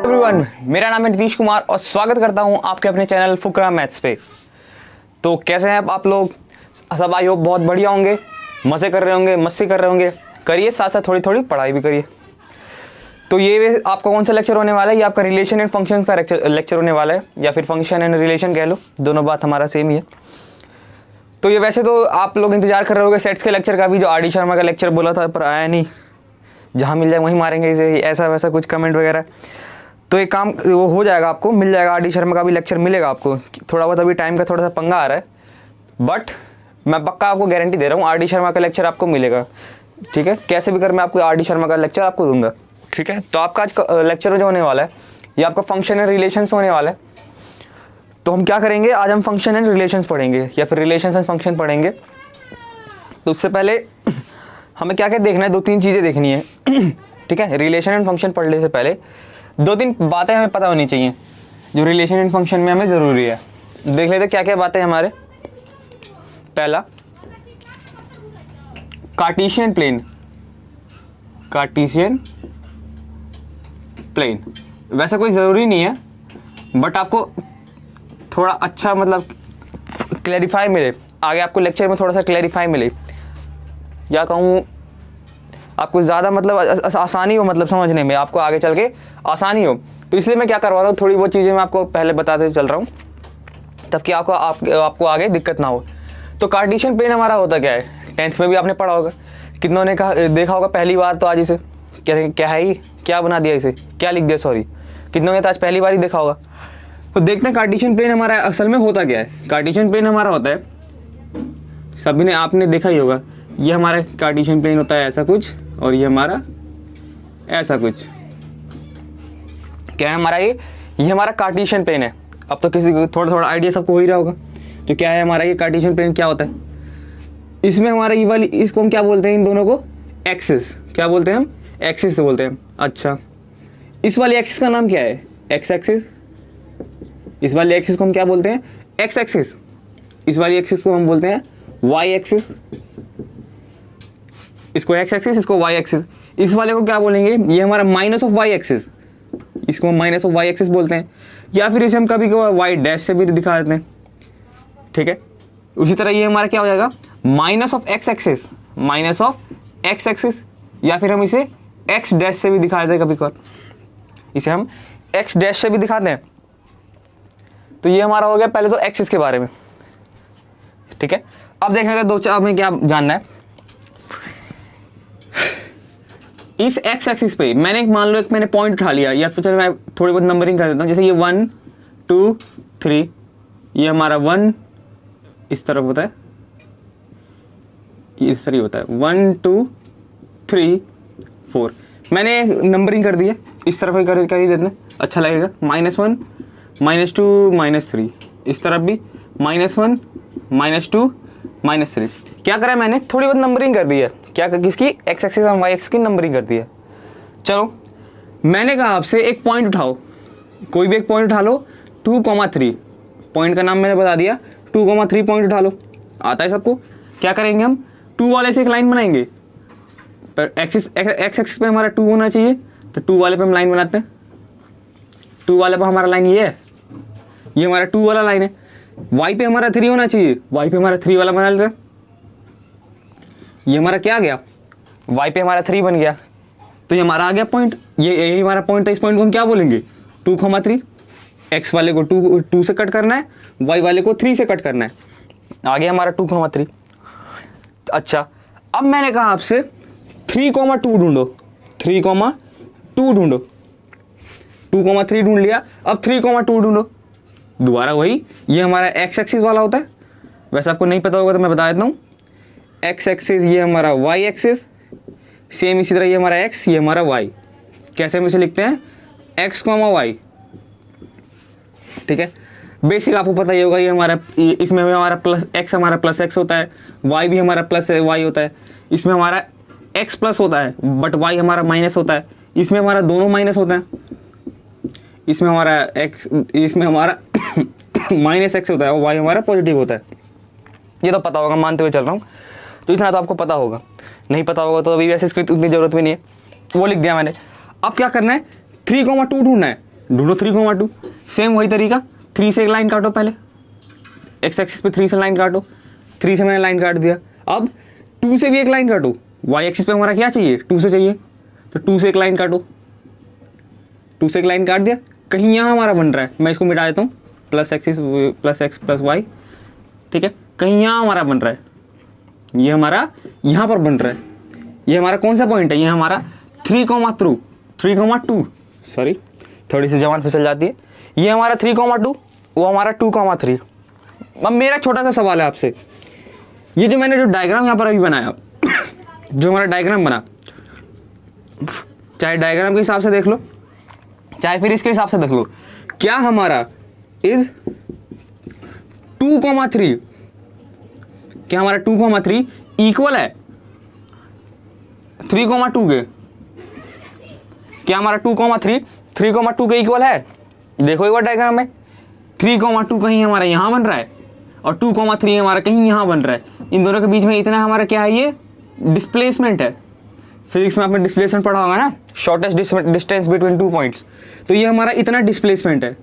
Everyone, मेरा नाम है नीतीश कुमार और स्वागत करता हूं आपके अपने चैनल फुकरा मैथ्स पे। तो कैसे हैं आप लोग सब? आई होप बहुत बढ़िया होंगे, मज़े कर रहे होंगे, मस्ती कर रहे होंगे। करिए, साथ साथ थोड़ी थोड़ी पढ़ाई भी करिए। तो ये आपका कौन सा लेक्चर होने वाला है? ये आपका रिलेशन एंड फंक्शंस का लेक्चर होने वाला है, या फिर फंक्शन एंड रिलेशन कह लो, दोनों बात हमारा सेम ही है। तो ये वैसे तो आप लोग इंतजार कर रहे होंगे सेट्स के लेक्चर का भी, जो आर डी शर्मा का लेक्चर बोला था पर आया नहीं। जहाँ मिल जाए वहीं मारेंगे इसे, ऐसा वैसा कुछ कमेंट वगैरह। तो एक काम वो हो जाएगा, आपको मिल जाएगा, आर डी शर्मा का भी लेक्चर मिलेगा आपको। थोड़ा बहुत अभी टाइम का थोड़ा सा पंगा आ रहा है, बट मैं पक्का आपको गारंटी दे रहा हूँ आर डी शर्मा का लेक्चर आपको मिलेगा। ठीक है, कैसे भी कर मैं आपको आर डी शर्मा का लेक्चर आपको दूंगा। ठीक है, तो आपका आज का लेक्चर जो होने वाला है ये आपका फंक्शन एंड रिलेशंस में होने वाला है। तो हम क्या करेंगे आज? हम फंक्शन एंड रिलेशंस पढ़ेंगे या फिर रिलेशंस एंड फंक्शन पढ़ेंगे। तो उससे पहले हमें क्या क्या देखना है, दो तीन चीज़ें देखनी है। ठीक है, रिलेशन एंड फंक्शन पढ़ने से पहले दो तीन बातें हमें पता होनी चाहिए जो रिलेशन एंड फंक्शन में हमें ज़रूरी है। देख लेते क्या क्या बातें हमारे। पहला, कार्टेशियन प्लेन। कार्टेशियन प्लेन वैसा कोई ज़रूरी नहीं है, बट आपको थोड़ा अच्छा मतलब क्लैरिफाई मिले, आगे आपको लेक्चर में थोड़ा सा क्लैरिफाई मिले, या कहूँ आपको ज़्यादा मतलब आसानी हो, मतलब समझने में आपको आगे चल के आसानी हो। तो इसलिए मैं क्या करवा रहा हूँ, थोड़ी बहुत चीज़ें मैं आपको पहले बताते चल रहा हूँ, तब कि आपको आगे दिक्कत ना हो। तो कार्टेशियन प्लेन हमारा होता क्या है? 10th में भी आपने पढ़ा होगा, कितनों ने कहा देखा होगा पहली बार। तो आज इसे क्या है ही, क्या बना दिया, इसे क्या लिख दिया, सॉरी, कितनों ने तो आज पहली बार ही देखा होगा। तो देखते हैं कार्टेशियन प्लेन हमारा असल में होता क्या है। कार्टेशियन प्लेन हमारा होता है, सभी ने आपने देखा ही होगा, ये हमारा कार्टेशियन प्लेन होता है ऐसा कुछ, और ये हमारा ऐसा कुछ। क्या है हमारा ये हमारा कार्टेशियन प्लेन है। अब तो किसी को थोड़ा थोड़ा आइडिया सबको हो ही रहा होगा। तो क्या है हमारा ये कार्टेशियन प्लेन, क्या होता है? इसमें हमारा ये वाली, इसको हम क्या बोलते हैं, इन दोनों को एक्सिस। क्या बोलते हैं हम? एक्सिस से बोलते हैं। अच्छा, इस वाली एक्सिस का नाम क्या है? X axis. इस वाली एक्सिस को हम क्या बोलते हैं? X axis. इस वाली एक्सिस को हम बोलते हैं वाई एक्सिस। इसको एक्स एक्सिस, इसको वाई एक्सिस। इस वाले को क्या बोलेंगे? ये हमारा माइनस ऑफ वाई एक्सिस, इसको हम माइनस ऑफ वाई एक्सिस बोलते हैं, या फिर इसे हम कभी कभी वाई डैश से भी दिखा देते हैं। ठीक है, उसी तरह ये हमारा क्या हो जाएगा? Minus of x axis, minus of x axis, या फिर हम इसे एक्स डैश से भी दिखा देते हैं कभी कभार, इसे हम एक्स डैश से भी दिखाते हैं। तो ये हमारा हो गया पहले तो एक्सिस के बारे में। ठीक है, अब देखने का दो चार हमें क्या जानना है। इस एक्स एक्सिस पे मान लो मैंने पॉइंट उठा लिया, या फिर चलो मैं थोड़ी बहुत नंबरिंग कर देता हूँ। जैसे ये 1 2 3, ये हमारा 1 इस तरफ होता है, इस तरह होता है 1 2 3 4। मैंने नंबरिंग कर दी है, इस तरफ ही कर ही देते हैं, अच्छा लगेगा। -1 -2 -3, इस तरफ भी -1 -2 -3। क्या करा मैंने? थोड़ी बहुत नंबरिंग कर दी है। क्या किसकी? एक्स एक्सिस और वाई एक्सिस की नंबरिंग कर दी है। चलो, मैंने कहा आपसे एक पॉइंट उठाओ, कोई भी एक पॉइंट उठा लो, 2,3। पॉइंट का नाम मैंने बता दिया, 2,3 पॉइंट उठा लो। आता है सबको? क्या करेंगे हम? 2 वाले से एक लाइन बनाएंगे, पर एक्स एक्सिस पे हमारा 2 होना चाहिए, तो 2 वाले पे हम लाइन बनाते हैं। 2 वाले पे हमारा लाइन ये है, ये हमारा 2 वाला लाइन है। वाई पे हमारा 3 होना चाहिए, वाई पे हमारा 3 वाला बना लेते हैं। ये हमारा क्या आ गया? वाई पे हमारा 3 बन गया, तो ये हमारा आ गया पॉइंट। ये यही हमारा पॉइंट है। इस पॉइंट को हम क्या बोलेंगे? 2,3। एक्स वाले को 2 से कट करना है, वाई वाले को 3 से कट करना है। आ गया हमारा 2,3। अच्छा, अब मैंने कहा आपसे 3,2 ढूंढो, 3,2 ढूंढो। 2,3 ढूंढ लिया, अब 3,2 ढूंढो। दोबारा वही, ये हमारा एक्स एक्सिस वाला होता है। वैसे आपको नहीं पता होगा तो मैं बता देता हूँ। एक्स एक्सिस, ये हमारा वाई एक्सिस, सेम इसी तरह ये हमारा एक्स, ये हमारा वाई। कैसे हम इसे लिखते हैं? X comma Y. ठीक है, बेसिक आपको पता ही होगा। ये हमारा, इसमें हमारा प्लस एक्स, हमारा प्लस एक्स होता है, वाई भी हमारा प्लस वाई होता है। इसमें हमारा एक्स प्लस होता है, बट वाई हमारा माइनस होता है। इसमें हमारा दोनों माइनस होता है। इसमें हमारा एक्स, इसमें हमारा माइनस एक्स होता है और वाई हमारा पॉजिटिव होता है। ये तो पता होगा, मानते हुए चल रहा हूँ। तो इतना तो आपको पता होगा, नहीं पता होगा तो अभी वैसे इसकी उतनी ज़रूरत भी नहीं है, वो लिख दिया मैंने। अब क्या करना है? 3,2 ढूंढना है। ढूंढो 3,2। सेम वही तरीका, 3 से एक लाइन काटो पहले, एक्स एक्सिस पे 3 से लाइन काटो, 3 से मैंने लाइन काट दिया। अब 2 से भी एक लाइन काटो, वाई एक्सिस पे हमारा क्या चाहिए, 2 से चाहिए, तो 2 से एक लाइन काटो, 2 से एक लाइन काट दिया। कहीं यहाँ हमारा बन रहा है, मैं इसको मिटा देता हूँ, plus axis plus X plus Y, ठीक है, कहीं यहाँ हमारा बन रहा है, ये हमारा यहाँ पर बन रहा है, ये हमारा कौन सा पॉइंट है, ये हमारा 3,2, सॉरी थोड़ी सी जबान फिसल जाती है, ये हमारा 3,2, वो हमारा 2,3। अब मेरा छोटा सा सवाल है आपसे, ये जो मैंने जो डायग्राम यहाँ पर अभी बनाया, जो हमारा डायग्राम बना, चाहे डायग्राम के हिसाब से देख लो, चाहे फिर इसके हिसाब से देख लो, क्या हमारा इज 2,3, क्या हमारा 2,3 इक्वल है 3,2 के? क्या हमारा 2,3 3,2 के इक्वल है? देखो एक बार डायग्राम में, 3,2 कहीं हमारा यहाँ बन रहा है और 2,3 हमारा कहीं यहाँ बन रहा है। इन दोनों के बीच में इतना हमारा क्या है, ये डिस्प्लेसमेंट है। फिजिक्स में आपने डिस्प्लेसमेंट पढ़ा होगा ना, शॉर्टेस्ट डिस्टेंस बिटवीन 2 पॉइंट्स। तो ये हमारा इतना डिस्प्लेसमेंट है,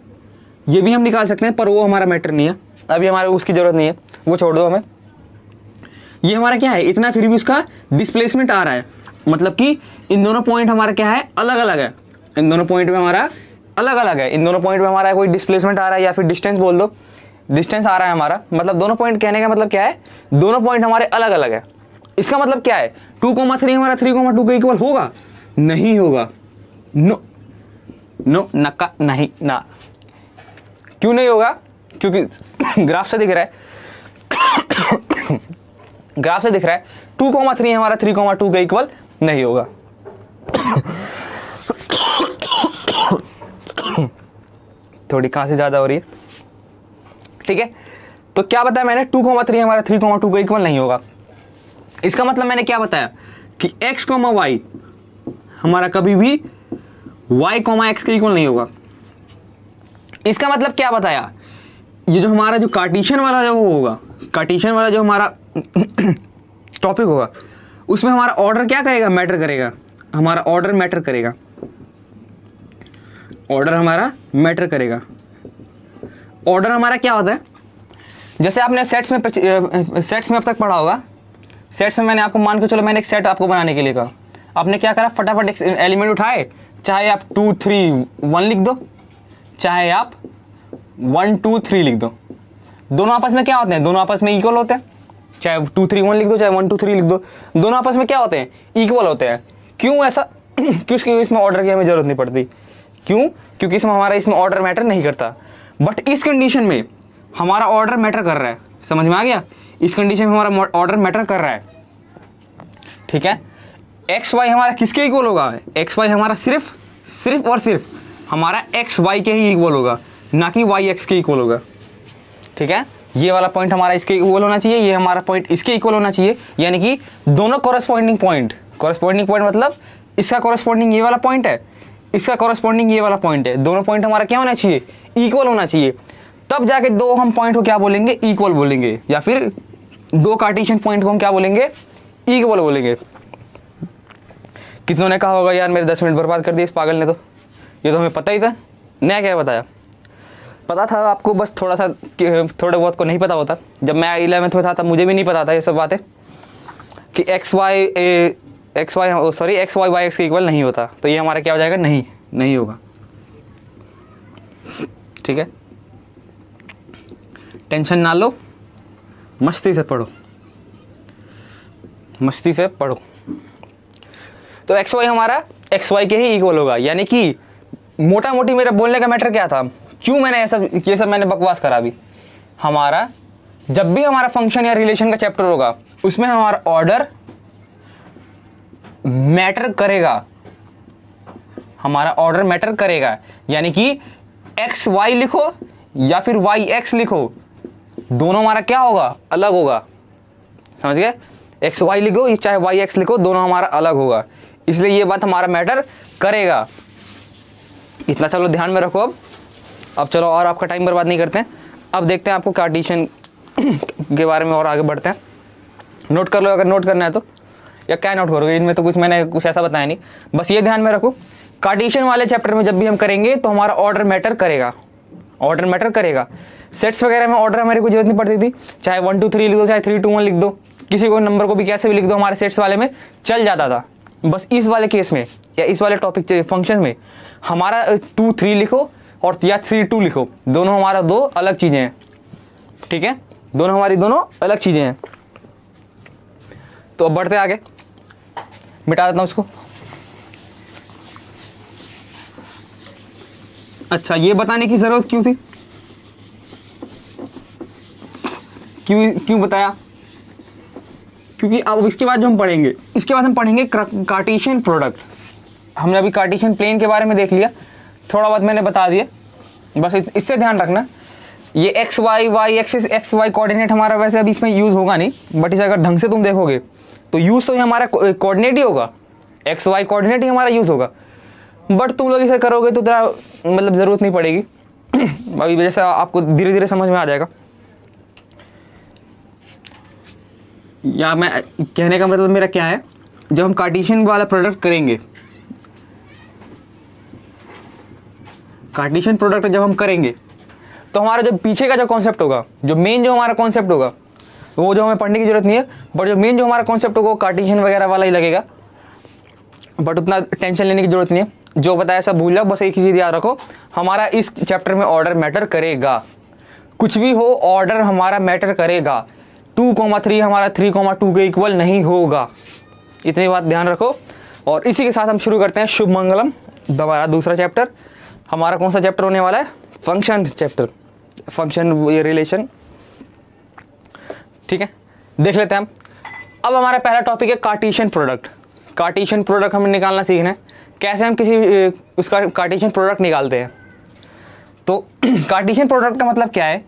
ये भी हम निकाल सकते हैं, पर वो हमारा मैटर नहीं है, अभी हमारे उसकी ज़रूरत नहीं है, वो छोड़ दो हमें। ये हमारा क्या है, इतना, फिर भी उसका डिस्प्लेसमेंट आ रहा है, मतलब कि इन दोनों पॉइंट हमारा क्या है, अलग अलग है, इन दोनों पॉइंट में हमारा अलग अलग है, इन दोनों पॉइंट में हमारा कोई डिस्प्लेसमेंट आ रहा है, या फिर डिस्टेंस बोल दो, डिस्टेंस आ रहा है हमारा, मतलब दोनों पॉइंट कहने का मतलब क्या है, दोनों पॉइंट हमारे अलग अलग है। इसका मतलब क्या है, 2,3 हमारा 3,2 के इक्वल होगा? नहीं होगा, नो नो, नक्का नहीं ना। क्यों नहीं होगा? क्योंकि ग्राफ से दिख रहा है, ग्राफ से दिख रहा है 2,3 हमारा 3,2 के इक्वल नहीं होगा। थोड़ी खांसी ज्यादा हो रही है, ठीक है। तो क्या बताया मैंने, 2,3 हमारा 3,2 के इक्वल नहीं होगा। इसका मतलब मैंने क्या बताया कि x, y हमारा कभी भी y, x के इक्वल नहीं होगा। इसका मतलब क्या बताया, ये जो हमारा जो कार्टेशियन वाला जो होगा, कार्टेशियन वाला जो हमारा टॉपिक होगा, उसमें हमारा ऑर्डर क्या करेगा, मैटर करेगा, हमारा ऑर्डर मैटर करेगा, ऑर्डर हमारा मैटर करेगा। ऑर्डर हमारा क्या होता है, जैसे आपने सेट्स में अब तक पढ़ा होगा, सेट्स में मैंने आपको मान के चलो, मैंने एक सेट आपको बनाने के लिए कहा, आपने क्या करा, फटाफट एलिमेंट उठाए, चाहे आप 2 3 1 लिख दो, चाहे आप 1 2 3 लिख दो, दोनों आपस में क्या होते हैं, दोनों आपस में इक्वल होते हैं। चाहे 2 3 1 लिख दो, चाहे 1 2 3 लिख दो, दोनों आपस में क्या होते हैं, इक्वल होते हैं। क्यों ऐसा? क्योंकि इसमें ऑर्डर की हमें जरूरत नहीं पड़ती। क्यों? क्योंकि इसमें हमारा इसमें ऑर्डर मैटर नहीं करता। बट इस कंडीशन में हमारा ऑर्डर मैटर कर रहा है, समझ में आ गया? इस कंडीशन में हमारा ऑर्डर मैटर कर रहा है, ठीक है। एक्स वाई हमारा किसके इक्वल होगा, एक्स वाई हमारा सिर्फ और सिर्फ हमारा एक्स वाई के ही इक्वल होगा, ना कि वाई एक्स के इक्वल होगा, ठीक है। ये वाला पॉइंट हमारा इसके इक्वल होना चाहिए, ये हमारा पॉइंट इसके इक्वल होना चाहिए, यानी कि दोनों कॉरेस्पॉन्डिंग पॉइंट मतलब इसका कॉरेस्पॉन्डिंग ये वाला पॉइंट है, इसका कॉरेस्पॉन्डिंग ये वाला पॉइंट है, दोनों पॉइंट हमारा क्या होना चाहिए, इक्वल होना चाहिए। तब जाके दो हम पॉइंट को क्या बोलेंगे, इक्वल बोलेंगे, या फिर दो कार्टेशियन पॉइंट को हम क्या बोलेंगे, इक्वल बोलेंगे। कितनों ने कहा होगा यार मेरे 10 मिनट बर्बाद कर दिए इस पागल ने, तो ये तो हमें पता ही था, नया क्या बताया, पता था आपको, बस थोड़े बहुत को नहीं पता होता। जब मैं 11th में था तब मुझे भी नहीं पता था ये सब बातें कि एक्स वाई वाई एक्स के इक्वल नहीं होता। तो ये हमारा क्या हो जाएगा, नहीं होगा, ठीक है। टेंशन ना लो, मस्ती से पढ़ो, मस्ती से पढ़ो। तो एक्स वाई हमारा एक्स वाई के ही इक्वल होगा, यानी कि मोटा मोटी मेरा बोलने का मैटर क्या था, क्यों मैंने ये सब मैंने बकवास करा। अभी हमारा जब भी हमारा फंक्शन या रिलेशन का चैप्टर होगा उसमें हमारा ऑर्डर मैटर करेगा, हमारा ऑर्डर मैटर करेगा, यानी कि एक्स वाई लिखो या फिर वाई एक्स लिखो, दोनों हमारा क्या होगा, अलग होगा, समझ गए। एक्स वाई लिखो चाहे वाई एक्स लिखो, दोनों हमारा अलग होगा, इसलिए ये बात हमारा मैटर करेगा। इतना चलो ध्यान में रखो। अब चलो और आपका टाइम बर्बाद नहीं करते हैं, अब देखते हैं आपको कार्टेशियन के बारे में और आगे बढ़ते हैं। नोट कर लो अगर नोट करना है तो, या क्या नोट करोगे, इनमें तो कुछ मैंने कुछ ऐसा बताया नहीं। बस ये ध्यान में रखो कार्टेशियन वाले चैप्टर में जब भी हम करेंगे तो हमारा ऑर्डर मैटर करेगा, ऑर्डर मैटर करेगा। सेट्स वगैरह में ऑर्डर हमारी कोई जरूरत नहीं पड़ती थी, चाहे 1 2 3 लिख दो, चाहे 3 2 1 लिख दो, किसी को नंबर को भी कैसे भी लिख दो, हमारे सेट्स वाले में चल जाता था। बस इस वाले केस में या इस वाले टॉपिक फंक्शन में हमारा 2 3 लिखो और या 3 2 लिखो, दोनों हमारा दो अलग चीज़ें हैं, ठीक है, दोनों हमारी दोनों अलग चीज़ें हैं। तो अब बढ़ते आगे, मिटा देता हूँ उसको। अच्छा, ये बताने की ज़रूरत क्यों थी, क्यों बताया, क्योंकि अब इसके बाद जो हम पढ़ेंगे, इसके बाद हम पढ़ेंगे कार्टेशियन प्रोडक्ट। हमने अभी कार्टेशियन प्लेन के बारे में देख लिया, थोड़ा बहुत मैंने बता दिया, बस इससे ध्यान रखना। ये X Y axis X Y coordinate हमारा वैसे अभी इसमें यूज़ होगा नहीं, बट इसे अगर ढंग से तुम देखोगे तो यूज़ तो ये हमारा कोऑर्डिनेट ही होगा, एक्स वाई कोऑर्डिनेट ही हमारा यूज़ होगा। बट तुम लोग इसे करोगे तो तेरा मतलब ज़रूरत नहीं पड़ेगी अभी जैसे आपको धीरे धीरे समझ में आ जाएगा। या मैं कहने का मतलब मेरा क्या है, जब हम कार्टेशियन वाला प्रोडक्ट करेंगे, कार्टेशियन प्रोडक्ट जब हम करेंगे तो हमारा जो पीछे का जो कॉन्सेप्ट होगा, जो मेन जो हमारा कॉन्सेप्ट होगा, वो जो हमें पढ़ने की जरूरत नहीं है, बट जो मेन जो हमारा कॉन्सेप्ट होगा वो कार्टेशियन वगैरह वाला ही लगेगा, बट उतना टेंशन लेने की जरूरत नहीं है। जो बताया सब भूल जाओ, बस एक ही चीज़ याद रखो, हमारा इस चैप्टर में ऑर्डर मैटर करेगा, कुछ भी हो ऑर्डर हमारा मैटर करेगा। 2,3 हमारा 3,2 के इक्वल नहीं होगा, इतनी बात ध्यान रखो। और इसी के साथ हम शुरू करते हैं शुभ मंगलम, हमारा दूसरा चैप्टर। हमारा कौन सा चैप्टर होने वाला है, फंक्शन चैप्टर, फंक्शन ये रिलेशन, ठीक है, देख लेते हैं हम। अब हमारा पहला टॉपिक है कार्टेशियन प्रोडक्ट। कार्टेशियन प्रोडक्ट हमें निकालना सीखना है, कैसे हम किसी उसका कार्टेशियन प्रोडक्ट निकालते हैं। तो कार्टेशियन प्रोडक्ट का मतलब क्या है,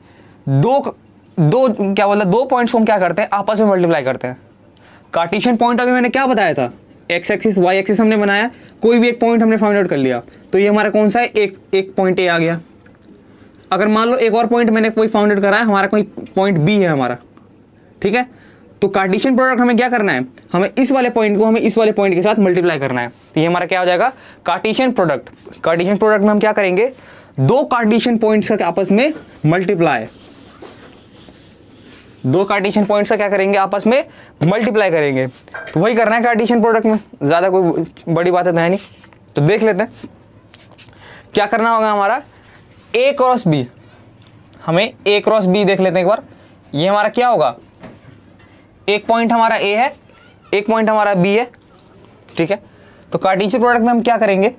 दो क्या बोला, दो पॉइंट्स को हम क्या करते हैं, आपस में मल्टीप्लाई करते हैं। कार्टेशियन पॉइंट अभी मैंने क्या बताया था, एक्स एक्सिस वाई एक्सिस हमने बनाया, कोई भी एक पॉइंट हमने फाइंड आउट कर लिया, तो ये हमारा कौन सा है, एक पॉइंट ए आ गया। अगर मान लो एक और पॉइंट मैंने कोई फाउंड आउट करा है, हमारा कोई पॉइंट बी है हमारा, ठीक है, तो कार्टेशियन प्रोडक्ट हमें क्या करना है, हमें इस वाले पॉइंट को हमें इस वाले पॉइंट के साथ मल्टीप्लाई करना है। तो ये हमारा क्या हो जाएगा, कार्टेशियन प्रोडक्ट। कार्टेशियन प्रोडक्ट में हम क्या करेंगे, दो कार्टेशियन पॉइंट्स का आपस में मल्टीप्लाई, दो कार्टेशियन पॉइंट्स का क्या करेंगे, आपस में मल्टीप्लाई करेंगे। तो वही करना है कार्टेशियन प्रोडक्ट में, ज़्यादा कोई बड़ी बात है नहीं। तो देख लेते हैं क्या करना होगा। हमारा ए क्रॉस बी, हमें ए क्रॉस बी देख लेते हैं एक बार। ये हमारा क्या होगा, एक पॉइंट हमारा ए है, एक पॉइंट हमारा बी है, ठीक है। तो कार्टेशियन प्रोडक्ट में हम क्या करेंगे,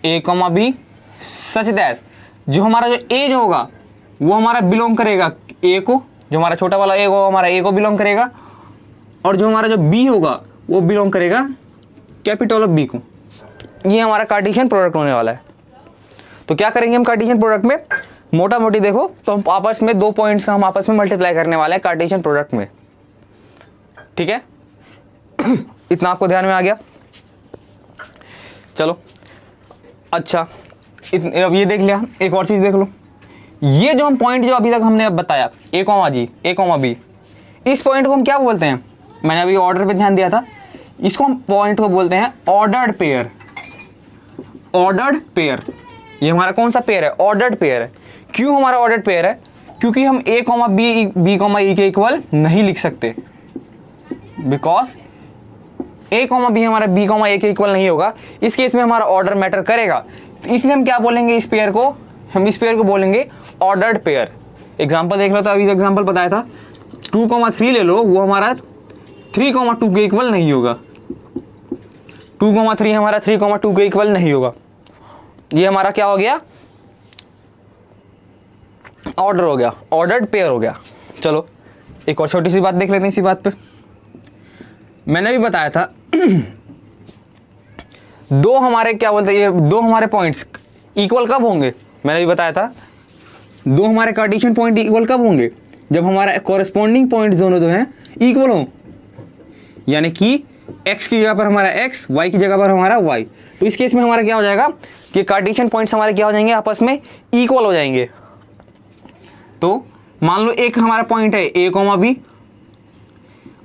ए कॉमा बी सच दैट जो हमारा जो ए जो होगा वो हमारा बिलोंग करेगा ए को, जो हमारा छोटा वाला ए होगा हमारा ए को बिलोंग करेगा, और जो हमारा जो बी होगा वो बिलोंग करेगा कैपिटल ऑफ बी को। ये हमारा कार्टेशियन प्रोडक्ट होने वाला है। तो क्या करेंगे हम कार्टेशियन प्रोडक्ट में, मोटा मोटी देखो तो हम आपस में दो पॉइंट्स का हम आपस में मल्टीप्लाई करने वाले हैं कार्टेशियन प्रोडक्ट में, ठीक है। इतना आपको ध्यान में आ गया, चलो अच्छा। अब ये देख लिया, एक और चीज देख लो, ये जो हम पॉइंट जो अभी तक हमने अब बताया ए कॉमा जी ए कॉमा बी, इस पॉइंट को हम क्या बोलते हैं, मैंने अभी ऑर्डर पे ध्यान दिया था, इसको हम पॉइंट को बोलते हैं ऑर्डर्ड पेयर। ऑर्डर्ड पेयर, ये हमारा कौन सा पेयर है, ऑर्डर्ड पेयर है। क्यों हमारा ऑर्डर्ड पेयर है, क्योंकि हम ए कॉमा बी कॉमा ई के इक्वल नहीं लिख सकते, बिकॉज ए कॉमा बी हमारा बी कॉमा ए के इक्वल नहीं होगा। इस केस में हमारा ऑर्डर मैटर करेगा, तो इसलिए हम क्या बोलेंगे, इस पेयर को, हम इस पेयर को बोलेंगे ऑर्डर्ड पेयर। एग्जांपल देख लो, तो अभी एग्जांपल बताया था 2,3 ले लो, वो हमारा 3,2 के इक्वल नहीं होगा। 2,3 हमारा 3,2 के इक्वल नहीं होगा। ये हमारा क्या हो गया, ऑर्डर हो गया, ऑर्डर्ड पेयर हो गया। चलो एक और छोटी सी बात देख लेते हैं इसी बात पे। मैंने भी बताया था दो हमारे क्या बोलते हैं, ये दो हमारे पॉइंट्स इक्वल कब होंगे, मैंने भी बताया था दो हमारे कार्टेशियन पॉइंट इक्वल कब होंगे, जब हमारा कॉरेस्पॉन्डिंग पॉइंट दोनों जो हैं इक्वल हों, यानी कि x की जगह पर हमारा x, y की जगह पर हमारा y। तो इस केस में हमारा क्या हो जाएगा कि कार्टेशियन पॉइंट्स हमारे क्या हो जाएंगे, आपस में इक्वल हो जाएंगे। तो मान लो एक हमारा पॉइंट है a, b,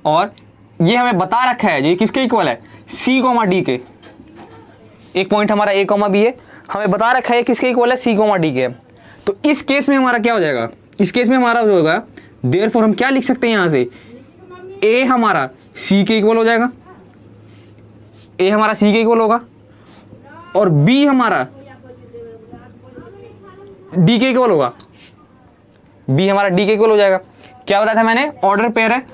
और ये हमें बता रखा है ये किसके इक्वल है, सी कोमा डी के। एक पॉइंट हमारा ए कोमा बी है, हमें बता रखा है किसके इक्वल है, सी कोमा डी के। तो इस केस में हमारा क्या हो जाएगा, इस केस में हमारा जो होगा देयरफॉर हम क्या लिख सकते हैं यहाँ से, ए हमारा सी के इक्वल हो जाएगा, ए हमारा सी के इक्वल होगा, और बी हमारा डी के इक्वल होगा, बी हमारा डी के इक्वल हो जाएगा। क्या बताया था मैंने, ऑर्डर पेयर है,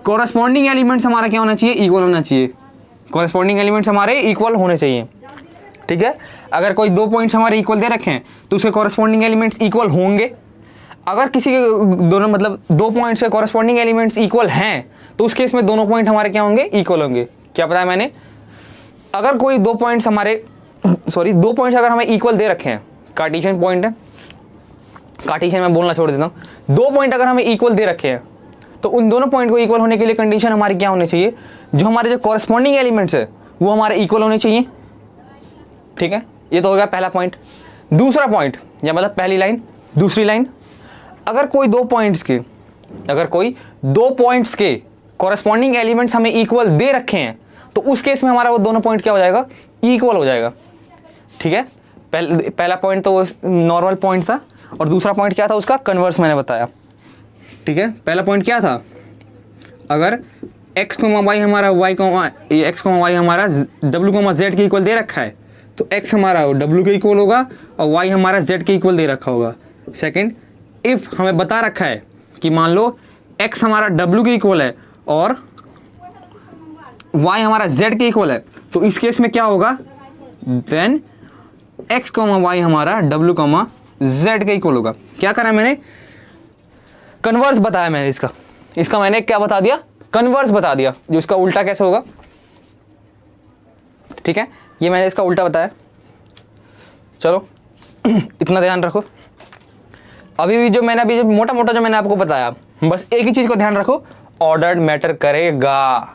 कोरस्पॉन्डिंग एलिमेंट्स हमारा क्या होना चाहिए, इक्वल होना चाहिए, कोरस्पॉन्डिंग एलिमेंट्स हमारे इक्वल होने चाहिए। ठीक है, अगर कोई दो पॉइंट्स हमारे इक्वल दे रखे हैं तो उसके कोरस्पॉन्डिंग एलिमेंट्स इक्वल होंगे। अगर किसी के दोनों मतलब दो पॉइंट्स के कोरस्पॉन्डिंग एलिमेंट्स इक्वल हैं तो उस केस में दोनों पॉइंट हमारे क्या होंगे, इक्वल होंगे। क्या बताया मैंने, अगर कोई दो पॉइंट्स हमारे दो पॉइंट्स अगर हमें इक्वल दे रखे हैं, कार्टेशियन पॉइंट है, कार्टेशियन में बोलना छोड़ देता हूँ, दो पॉइंट अगर हमें इक्वल दे रखे हैं तो उन दोनों पॉइंट को इक्वल होने के लिए कंडीशन हमारी क्या होनी चाहिए, जो हमारे जो कॉरस्पॉन्डिंग एलिमेंट्स है वो हमारे इक्वल होने चाहिए। ठीक है, ये तो हो गया पहला पॉइंट। दूसरा पॉइंट या मतलब पहली लाइन, दूसरी लाइन, अगर कोई दो पॉइंट्स के कॉरस्पॉन्डिंग एलिमेंट्स हमें इक्वल दे रखे हैं तो उस केस में हमारा वो दोनों पॉइंट क्या हो जाएगा, इक्वल हो जाएगा। ठीक है, पहला पॉइंट तो नॉर्मल पॉइंट था और दूसरा पॉइंट क्या था, उसका कन्वर्स मैंने बताया। ठीक है, पहला पॉइंट क्या था, अगर x कोमा वाई हमारा x कोमा वाई हमारा w कोमा z के इक्वल दे रखा है तो x हमारा w के इक्वल होगा और y हमारा z के इक्वल दे रखा होगा। सेकंड, इफ हमें बता रखा है कि मान लो x हमारा w के इक्वल है और y हमारा z के इक्वल है तो इस केस में क्या होगा, देन x कोमा वाई हमारा w कोमा z के इक्वल होगा। क्या करा मैंने, कन्वर्स बताया मैंने, इसका मैंने क्या बता दिया, कन्वर्स बता दिया, जो इसका उल्टा कैसे होगा। ठीक है, ये मैंने इसका उल्टा बताया। चलो इतना ध्यान रखो। अभी भी जो मोटा मोटा जो मैंने आपको बताया, बस एक ही चीज को ध्यान रखो, ऑर्डर मैटर करेगा।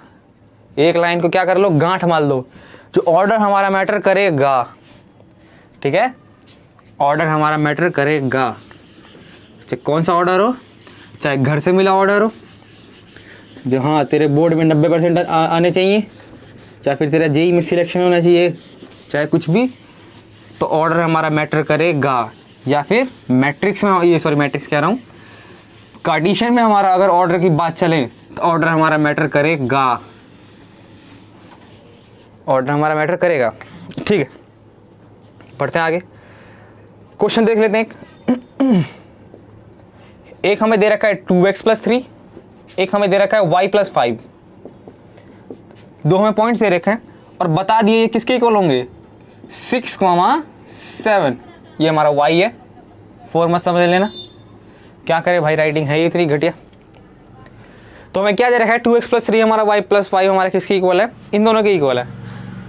एक लाइन को क्या कर लो, गांठ मार दो, जो ऑर्डर हमारा मैटर करेगा। ठीक है, ऑर्डर हमारा मैटर करेगा, चाहे कौन सा ऑर्डर हो, चाहे घर से मिला ऑर्डर हो, जो हाँ तेरे बोर्ड में 90% आने चाहिए, चाहे फिर तेरा जेई में सिलेक्शन होना चाहिए, चाहे कुछ भी, तो ऑर्डर हमारा मैटर करेगा। या फिर मैट्रिक्स में, मैट्रिक्स कह रहा हूँ, कार्टेशियन में हमारा अगर ऑर्डर की बात चले तो ऑर्डर हमारा मैटर करेगा, ऑर्डर हमारा मैटर करेगा। ठीक है, पढ़ते हैं आगे, क्वेश्चन देख लेते हैं। एक हमें दे रखा है 2x+3, एक हमें दे रखा है y+5, दो हमें पॉइंट्स दे रखे हैं और बता दिए ये किसके इक्वल होंगे, 6,7। ये हमारा y है, 4 मत समझ लेना, क्या करे भाई, राइटिंग है ये इतनी घटिया। तो हमें क्या दे रखा है, 2x+3 हमारा y+5 हमारा किसके इक्वल है, इन दोनों के इक्वल है।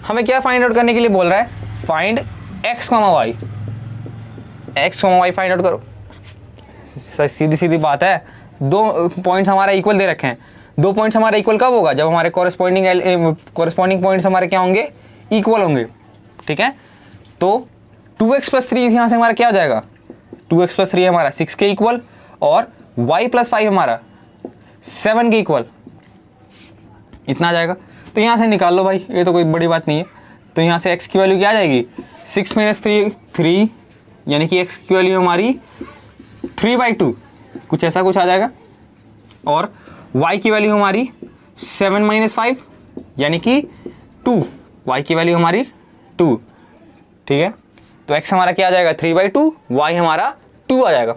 हमें क्या फाइंड आउट करने के लिए बोल रहा है, find x, y, x, y find out करो। सीधी सीधी बात है, दो पॉइंट्स हमारा इक्वल दे रखे हैं, दो पॉइंट्स हमारा इक्वल कब होगा, जब हमारे कॉरेस्पॉन्डिंग पॉइंट्स हमारे क्या होंगे, इक्वल होंगे। ठीक है, तो 2x+3 यहाँ से हमारा क्या हो जाएगा, 2x+3 हमारा 6 के इक्वल और y+5 हमारा 7 के इक्वल, इतना आ जाएगा। तो यहाँ से निकाल लो भाई, ये तो कोई बड़ी बात नहीं है। तो यहाँ से x की वैल्यू क्या आ जाएगी, 6 - 3, यानी कि x की वैल्यू हमारी 3/2, कुछ ऐसा कुछ आ जाएगा। और y की वैल्यू हमारी 7 - 5 यानी कि 2, y की वैल्यू हमारी 2। ठीक है, तो x हमारा क्या आ जाएगा, 3/2, y हमारा 2 आ जाएगा।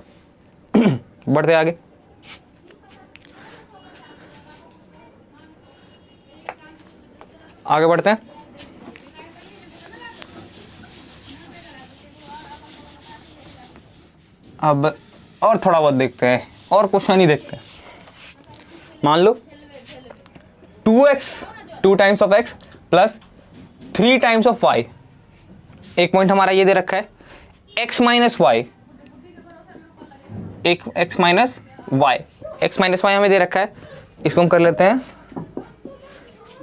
बढ़ते आगे, आगे बढ़ते हैं। अब और थोड़ा बहुत देखते हैं, और क्वेश्चन ही देखते हैं। मान लो 2x 2 times of x plus 3 times of y, एक पॉइंट हमारा ये दे रखा है x - y, एक x - y हमें दे रखा है। इसको हम कर लेते हैं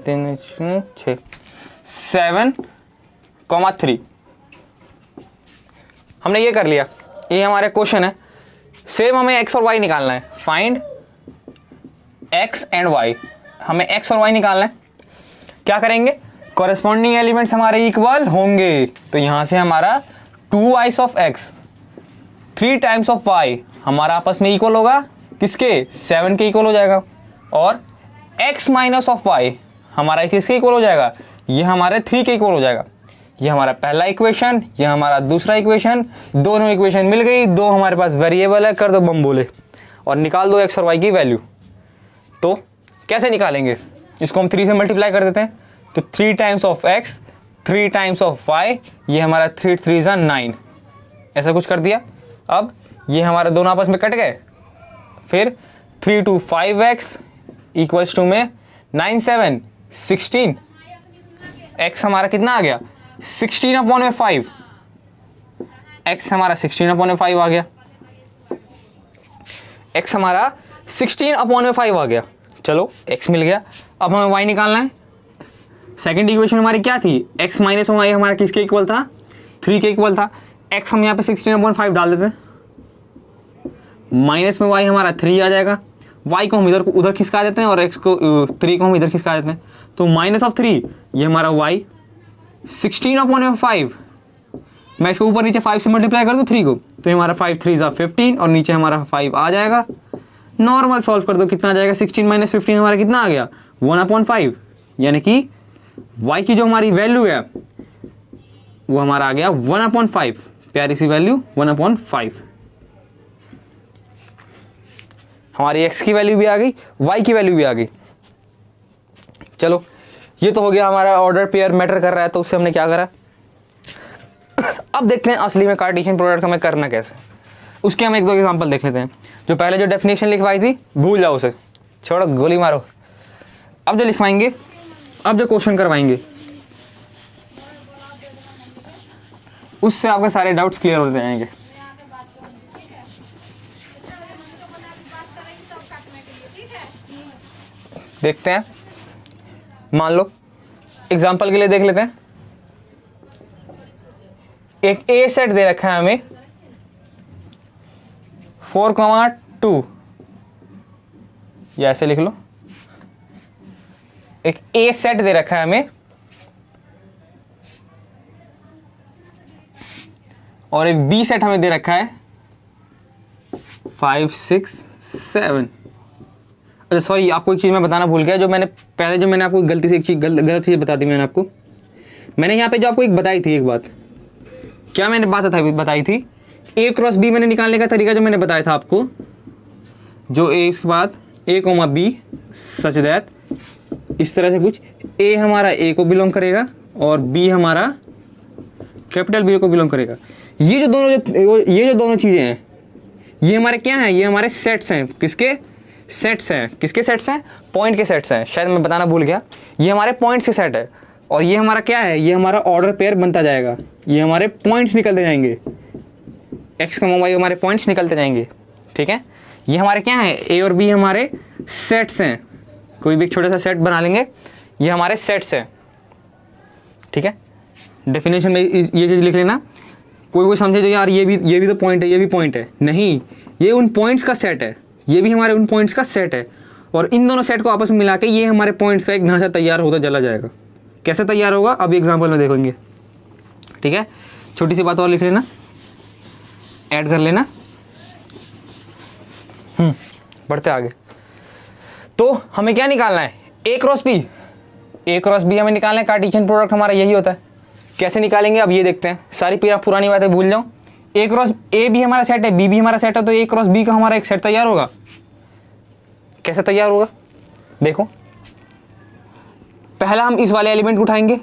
3 6 7,3। हमने ये कर लिया, ये हमारे क्वेश्चन है। सेम हमें x और y निकालना है, फाइंड x एंड y। हमें x और y निकालना है। क्या करेंगे, कॉरेस्पॉन्डिंग एलिमेंट्स हमारे इक्वल होंगे, तो यहां से हमारा 2y of x 3 times of y हमारा आपस में इक्वल होगा किसके, 7 के इक्वल हो जाएगा। और x माइनस ऑफ y हमारा किसके इक्वल हो जाएगा, ये हमारे 3 के इक्वल हो जाएगा। ये हमारा पहला इक्वेशन, ये हमारा दूसरा इक्वेशन, दोनों इक्वेशन मिल गई। दो हमारे पास वेरिएबल है, कर दो बम बोले और निकाल दो x और y की वैल्यू। तो कैसे निकालेंगे, इसको हम 3 से मल्टीप्लाई कर देते हैं, तो 3 times of x 3 times of y, ये हमारा 3 3 जा 9, ऐसा कुछ कर दिया। अब ये हमारे दोनों आपस में कट गए, फिर 3 to 5x इक्वल्स टू में 9 7 16, x हमारा कितना आ गया 16/5, x हमारा 16/5 आ गया, x हमारा 16/5 आ गया। चलो x मिल गया। अब हमें y निकालना है। सेकंड इक्वेशन हमारी क्या थी, x माइनस y हमारा किसके इक्वल था, 3 के इक्वल था। x हम यहाँ पे 16/5 डाल देते हैं, माइनस में y हमारा 3 आ जाएगा। y को हम इधर उधर खिसका देते हैं और x को 3 को हम इधर खिसका देते हैं, तो माइनस ऑफ 3, ये हमारा y 16/5। मैं इसको ऊपर नीचे 5 से मल्टीप्लाई कर दूँ 3 को, तो ये हमारा 5 3 15 और नीचे हमारा 5 आ जाएगा। नॉर्मल सॉल्व कर दो, कितना आ जाएगा, 16 माइनस 15 हमारा कितना आ गया 1/5, यानी कि y की जो हमारी वैल्यू है वो हमारा आ गया 1/5, प्यारी सी वैल्यू 1/5। हमारी x की वैल्यू भी आ गई, y की वैल्यू भी आ गई। चलो ये तो हो गया हमारा ऑर्डर पेयर मैटर कर रहा है, तो उससे हमने क्या करा। अब देखते हैं असली में कार्टेशियन प्रोडक्ट हमें करना कैसे, उसके हम एक दो एग्जांपल देख लेते हैं। जो पहले जो डेफिनेशन लिखवाई थी भूल जाओ उसे, छोड़ो गोली मारो। अब जो लिखवाएंगे, अब जो क्वेश्चन करवाएंगे, उससे आपके सारे डाउट्स क्लियर होते जाएंगे। देखते हैं, मान लो एग्जांपल के लिए देख लेते हैं। एक ए सेट दे रखा है हमें 4,2, या ऐसे लिख लो, एक ए सेट दे रखा है हमें और एक बी सेट हमें दे रखा है 5 6 7। अच्छा सॉरी, आपको एक चीज़ मैं बताना भूल गया, जो मैंने आपको गलती से एक चीज़ गलत चीज़ बता दी। मैंने यहाँ पे जो आपको एक बताई थी एक बात, क्या मैंने बताई थी, ए क्रॉस बी मैंने निकालने का तरीका जो मैंने बताया था आपको, जो ए इसके बाद ए कोमा बी सच दैट इस तरह से कुछ, ए हमारा ए को बिलोंग करेगा और बी हमारा कैपिटल बी को बिलोंग करेगा। ये जो दोनों चीज़ें हैं ये हमारे क्या हैं, ये हमारे सेट्स हैं। किसके सेट्स हैं, पॉइंट के सेट्स हैं। शायद मैं बताना भूल गया, ये हमारे पॉइंट्स के सेट है और ये हमारा क्या है, ये हमारा ऑर्डर पेयर बनता जाएगा। ये हमारे पॉइंट्स निकलते जाएंगे, x का y हमारे पॉइंट्स निकलते जाएंगे। ठीक है, ये हमारे क्या है, a और b हमारे सेट्स हैं। कोई भी एक छोटा सा सेट बना लेंगे, ये हमारे सेट्स हैं। ठीक है, डेफिनेशन में ये चीज़ लिख लेना। कोई समझे जो यार ये भी तो पॉइंट है, ये भी पॉइंट है, नहीं, ये उन पॉइंट्स का सेट है, ये भी हमारे उन पॉइंट्स का सेट है और इन दोनों सेट को आपस में मिला के ये हमारे पॉइंट्स का एक ढांचा तैयार होता चला जाएगा। कैसे तैयार होगा अभी एग्जाम्पल में देखेंगे। ठीक है, छोटी सी बात और लिख लेना, ऐड कर लेना। बढ़ते आगे। तो हमें क्या निकालना है, ए क्रॉस बी हमें निकालना है। कार्टेशियन प्रोडक्ट हमारा यही होता है। कैसे निकालेंगे अब ये देखते हैं, सारी पुरानी बातें भूल जाओ। ए क्रॉस ए भी हमारा सेट है, बी भी हमारा सेट है, तो ए क्रॉस बी का हमारा एक सेट तैयार होगा। कैसे तैयार होगा देखो, पहला हम इस वाले एलिमेंट को उठाएंगे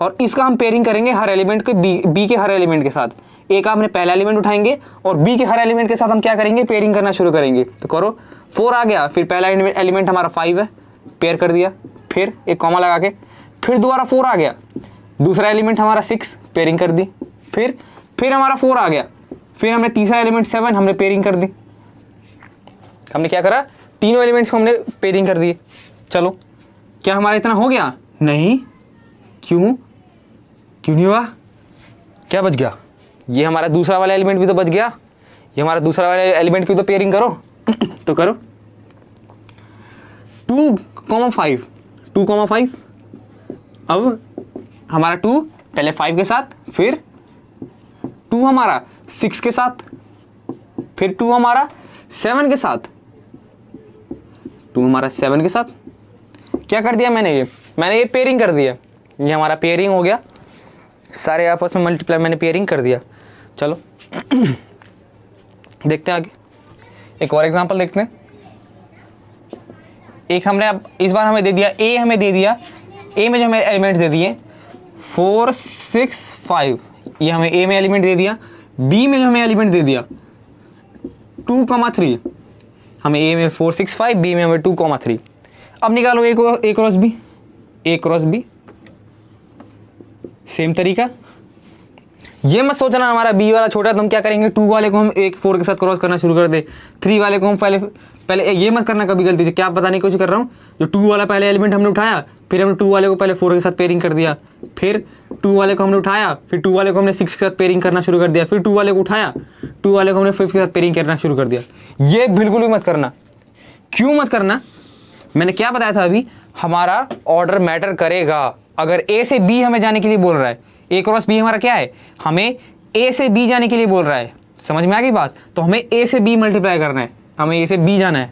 और इसका हम पेयरिंग करेंगे हर एलिमेंट के बी के हर एलिमेंट के साथ। ए का हमने पहला एलिमेंट उठाएंगे और बी के हर एलिमेंट के साथ हम क्या करेंगे, पेयरिंग करना शुरू करेंगे। तो करो, 4 आ गया, फिर पहला एलिमेंट हमारा 5 है, पेयर कर दिया, फिर एक कॉमा लगा के, फिर दोबारा 4 आ गया, दूसरा एलिमेंट हमारा 6, पेयरिंग कर दी, फिर हमारा 4 आ गया, फिर हमने तीसरा एलिमेंट 7 हमने पेयरिंग कर दी। हमने क्या करा, तीनों एलिमेंट्स को हमने पेयरिंग कर दिए। चलो, क्या हमारा इतना हो गया, नहीं, क्यों नहीं हुआ, क्या बच गया, ये हमारा दूसरा वाला एलिमेंट भी तो बच गया, ये हमारा दूसरा वाला एलिमेंट की तो पेयरिंग करो। तो करो, 2 5, 2,5। अब हमारा 2 पहले 5 के साथ, फिर 2 हमारा 6 के साथ, फिर 2 हमारा 7 के साथ, 2 हमारा 7 के साथ। क्या कर दिया मैंने ये पेयरिंग कर दिया। ये हमारा पेयरिंग हो गया, सारे आपस में मल्टीप्लाई मैंने पेयरिंग कर दिया। चलो देखते हैं आगे, एक और एग्जांपल देखते हैं। एक हमने अब इस बार हमें दे दिया ए, हमें दे दिया ए में जो हमें एलिमेंट्स दे दिए 4, 6, 5, ये हमें ए में एलिमेंट दे दिया। बी में जो हमें एलिमेंट दे दिया 2,3, हमें ए में 4, 6, 5, बी में हमें 2,3। अब निकालो A cross B, A cross B same तरीका। ये मत सोचना हमारा बी वाला छोटा, तो हम क्या करेंगे 2 वाले को हम 4 के साथ क्रॉस करना शुरू कर दे, 3 वाले को हम पहले ये मत करना कभी गलती से। क्या बताने की कोशिश कर रहा हूँ, जो 2 वाला पहले एलिमेंट हमने उठाया, फिर हमने 2 वाले को पहले 4 के साथ पेयरिंग कर दिया, फिर 2 वाले को हमने उठाया, फिर 2 वाले को हमने 6 के साथ पेयरिंग करना शुरू कर दिया, फिर 2 वाले को उठाया, 2 वाले को हमने 5 के साथ पेयरिंग करना शुरू कर दिया। ये बिल्कुल भी मत करना। क्यों मत करना, मैंने क्या बताया था अभी, हमारा ऑर्डर मैटर करेगा। अगर ए से बी हमें जाने के लिए बोल रहा है, ए क्रॉस बी हमारा क्या है, हमें ए से बी जाने के लिए बोल रहा है, समझ में आ गई बात। तो हमें ए से बी मल्टीप्लाई करना है, हमें ए से बी जाना है।